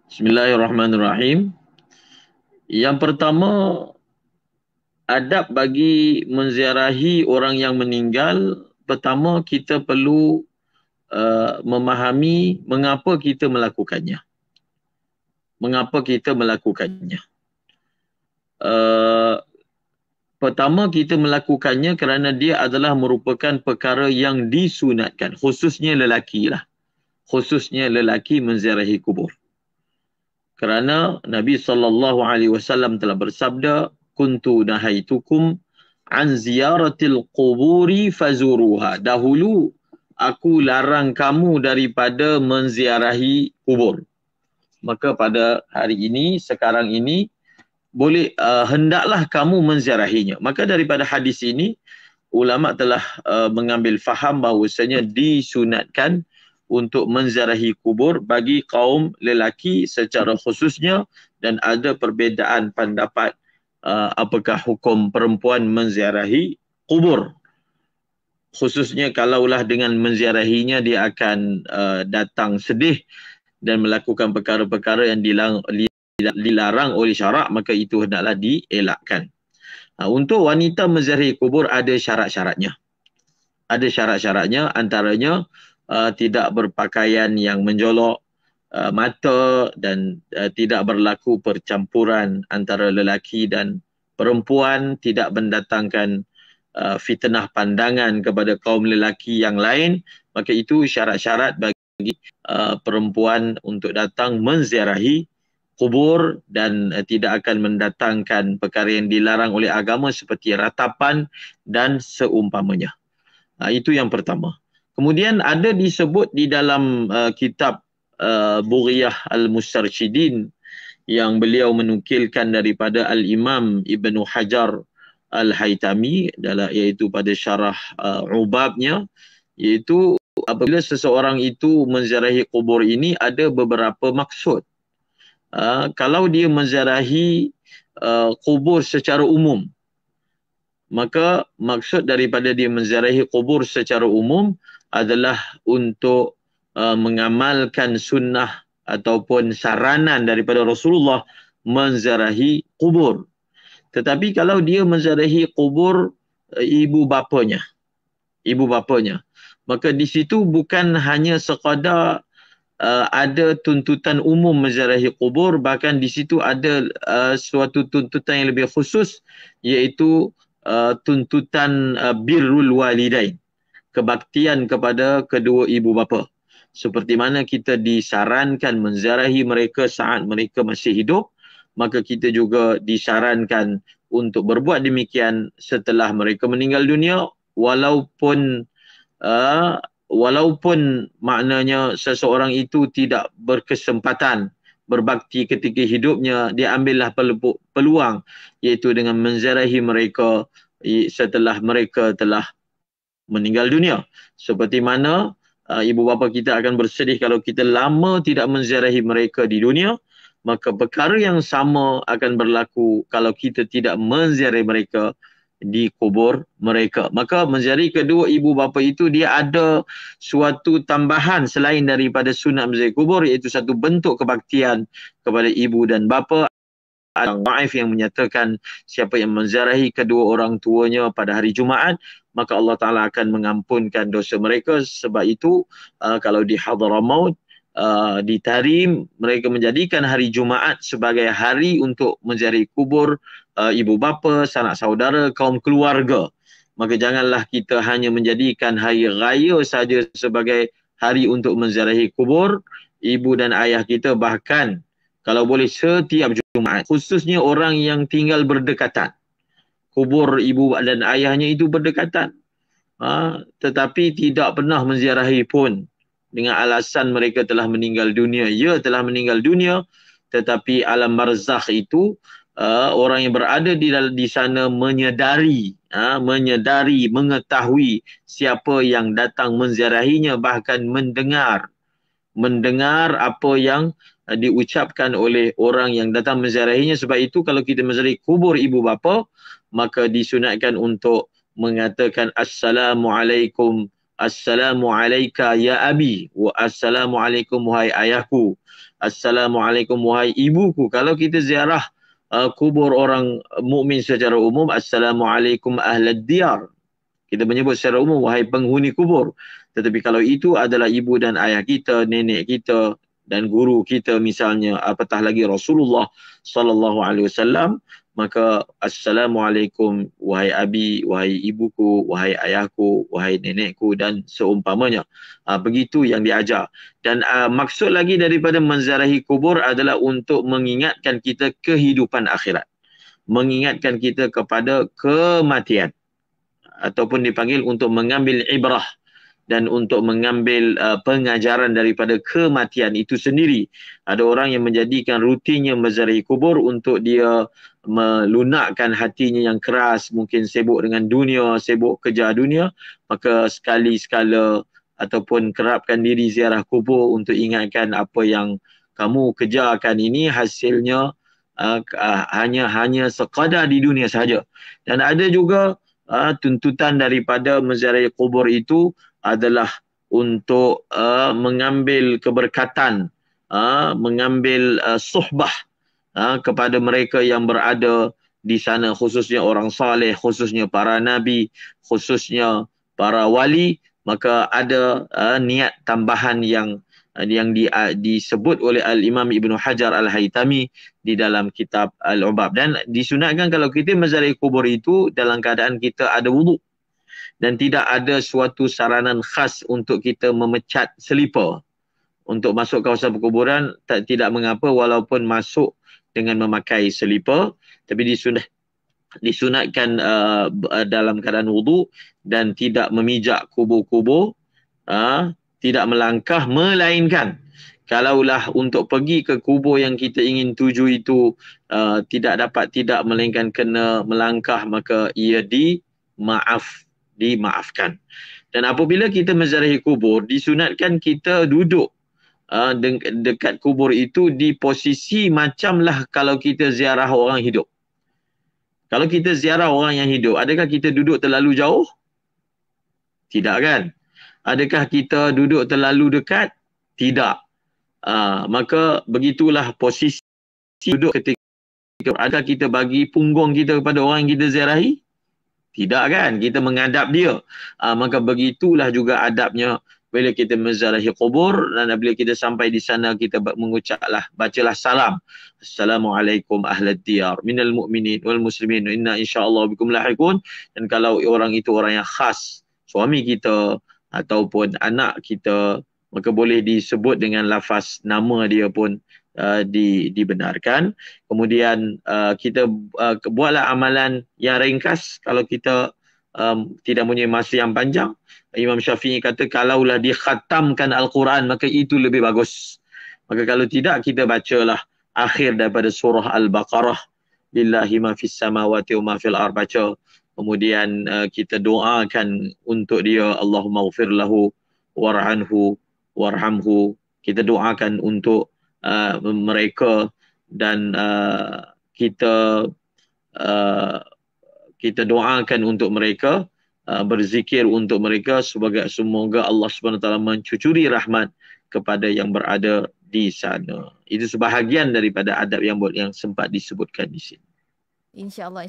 Bismillahirrahmanirrahim. Yang pertama, adab bagi menziarahi orang yang meninggal. Pertama, kita perlu memahami mengapa kita melakukannya. Mengapa kita melakukannya. Pertama, kita melakukannya kerana dia adalah merupakan perkara yang disunatkan. Khususnya lelaki lah. Khususnya lelaki menziarahi kubur. Kerana Nabi SAW telah bersabda, kuntu nahaitukum an ziyaratil quburi fazuruha. Dahulu aku larang kamu daripada menziarahi kubur. Maka pada hari ini, sekarang ini, boleh hendaklah kamu menziarahinya. Maka daripada hadis ini, ulama telah mengambil faham bahawasanya disunatkan untuk menziarahi kubur bagi kaum lelaki secara khususnya, dan ada perbezaan pendapat apakah hukum perempuan menziarahi kubur. Khususnya kalaulah dengan menziarahinya dia akan datang sedih dan melakukan perkara-perkara yang dilarang oleh syarak, maka itu hendaklah dielakkan. Untuk wanita menziarahi kubur ada syarat-syaratnya. Ada syarat-syaratnya, antaranya tidak berpakaian yang menjolok mata dan tidak berlaku percampuran antara lelaki dan perempuan, tidak mendatangkan fitnah pandangan kepada kaum lelaki yang lain. Maka itu syarat-syarat bagi perempuan untuk datang menziarahi kubur dan tidak akan mendatangkan perkara yang dilarang oleh agama seperti ratapan dan seumpamanya. Itu yang pertama. Kemudian ada disebut di dalam kitab Bughyah Al-Mustarsyidin yang beliau menukilkan daripada Al-Imam Ibnu Hajar Al-Haytami, iaitu pada syarah Ubabnya, iaitu apabila seseorang itu menziarahi kubur ini ada beberapa maksud. Kalau dia menziarahi kubur secara umum, maka maksud daripada dia menziarahi kubur secara umum adalah untuk mengamalkan sunnah ataupun saranan daripada Rasulullah menziarahi kubur. Tetapi kalau dia menziarahi kubur ibu bapanya, maka di situ bukan hanya sekadar ada tuntutan umum menziarahi kubur, bahkan di situ ada suatu tuntutan yang lebih khusus, iaitu tuntutan birrul walidain, kebaktian kepada kedua ibu bapa. Seperti mana kita disarankan menziarahi mereka saat mereka masih hidup, maka kita juga disarankan untuk berbuat demikian setelah mereka meninggal dunia, walaupun maknanya seseorang itu tidak berkesempatan berbakti ketika hidupnya, dia ambillah peluang, iaitu dengan menziarahi mereka setelah mereka telah meninggal dunia. Seperti mana ibu bapa kita akan bersedih kalau kita lama tidak menziarahi mereka di dunia, maka perkara yang sama akan berlaku kalau kita tidak menziarahi mereka di kubur mereka. Maka menziarahi kedua ibu bapa itu dia ada suatu tambahan selain daripada sunat menziarahi kubur, iaitu satu bentuk kebaktian kepada ibu dan bapa. Ada dhaif yang menyatakan siapa yang menziarahi kedua orang tuanya pada hari Jumaat, maka Allah Ta'ala akan mengampunkan dosa mereka. Sebab itu kalau di Hadramaut, di Tarim, mereka menjadikan hari Jumaat sebagai hari untuk menziarahi kubur ibu bapa, sanak saudara, kaum keluarga. Maka janganlah kita hanya menjadikan hari raya saja sebagai hari untuk menziarahi kubur ibu dan ayah kita, bahkan kalau boleh setiap Jumaat, khususnya orang yang tinggal berdekatan. Kubur ibu dan ayahnya itu berdekatan. Tetapi tidak pernah menziarahi pun dengan alasan mereka telah meninggal dunia. Ya, telah meninggal dunia, tetapi alam barzakh itu orang yang berada di sana menyedari, mengetahui siapa yang datang menziarahinya, bahkan mendengar apa yang diucapkan oleh orang yang datang menziarahinya. Sebab itu kalau kita menziarahi kubur ibu bapa, maka disunatkan untuk mengatakan Assalamualaikum Assalamualaikum ya abi. Assalamualaikum wahai ayahku. Assalamualaikum wahai ibuku. Kalau kita ziarah kubur orang mukmin secara umum, Assalamualaikum ahlad diyar. Kita menyebut secara umum wahai penghuni kubur. Tetapi kalau itu adalah ibu dan ayah kita, nenek kita dan guru kita misalnya, apatah lagi Rasulullah sallallahu alaihi wasallam, maka Assalamualaikum wahai abi, wahai ibuku, wahai ayahku, wahai nenekku dan seumpamanya. Begitu yang diajar. Dan maksud lagi daripada menziarahi kubur adalah untuk mengingatkan kita kehidupan akhirat. Mengingatkan kita kepada kematian. Ataupun dipanggil untuk mengambil ibrah dan untuk mengambil pengajaran daripada kematian itu sendiri. Ada orang yang menjadikan rutinnya menziarahi kubur untuk dia melunakkan hatinya yang keras, mungkin sibuk dengan dunia, sibuk kerja dunia, maka sekali-sekala ataupun kerapkan diri ziarah kubur untuk ingatkan apa yang kamu kerjakan ini hasilnya hanya sekadar di dunia sahaja. Dan ada juga tuntutan daripada menziarahi kubur itu adalah untuk mengambil keberkatan, mengambil suhbah kepada mereka yang berada di sana, khususnya orang saleh, khususnya para nabi, khususnya para wali. Maka ada niat tambahan yang disebut oleh Al-Imam Ibn Hajar Al-Haytami di dalam kitab Al-Ubab. Dan disunatkan kalau kita menziarahi kubur itu dalam keadaan kita ada wuduk. Dan tidak ada suatu saranan khas untuk kita memecat selipar untuk masuk kawasan perkuburan. Tidak mengapa walaupun masuk dengan memakai selipar, tapi disunatkan dalam keadaan wuduk dan tidak memijak kubur-kubur, tidak melangkah, melainkan kalaulah untuk pergi ke kubur yang kita ingin tuju itu tidak melainkan kena melangkah, maka ia dimaafkan. Dan apabila kita menziarahi kubur, disunatkan kita duduk dekat kubur itu di posisi macamlah kalau kita ziarah orang hidup. Kalau kita ziarah orang yang hidup, adakah kita duduk terlalu jauh? Tidak kan? Adakah kita duduk terlalu dekat? Tidak. Maka begitulah posisi duduk ketika. Adakah kita bagi punggung kita kepada orang yang kita ziarahi? Tidak kan? Kita menghadap dia. Maka begitulah juga adabnya bila kita menziarahi kubur, dan bila kita sampai di sana kita bacalah salam. Assalamualaikum ahlad diyar minal mu'minin wal muslimin inna insyaallah bikum lahiqun. Dan kalau orang itu orang yang khas, suami kita ataupun anak kita, maka boleh disebut dengan lafaz nama dia pun dibenarkan. Kemudian kita buatlah amalan yang ringkas kalau kita tidak punya masa yang panjang. Imam Syafi'i kata kalaulah dikhatamkan Al-Quran maka itu lebih bagus. Maka kalau tidak, kita bacalah akhir daripada surah Al-Baqarah, lillahi ma fis samawati wa ma fil ardh, baca. Kemudian kita doakan untuk dia, Allahumma ghfir lahu warhamhu warhamhu. Kita doakan untuk mereka dan kita doakan untuk mereka, berzikir untuk mereka semoga Allah SWT mencucuri rahmat kepada yang berada di sana. Itu sebahagian daripada adab yang sempat disebutkan di sini. InsyaAllah.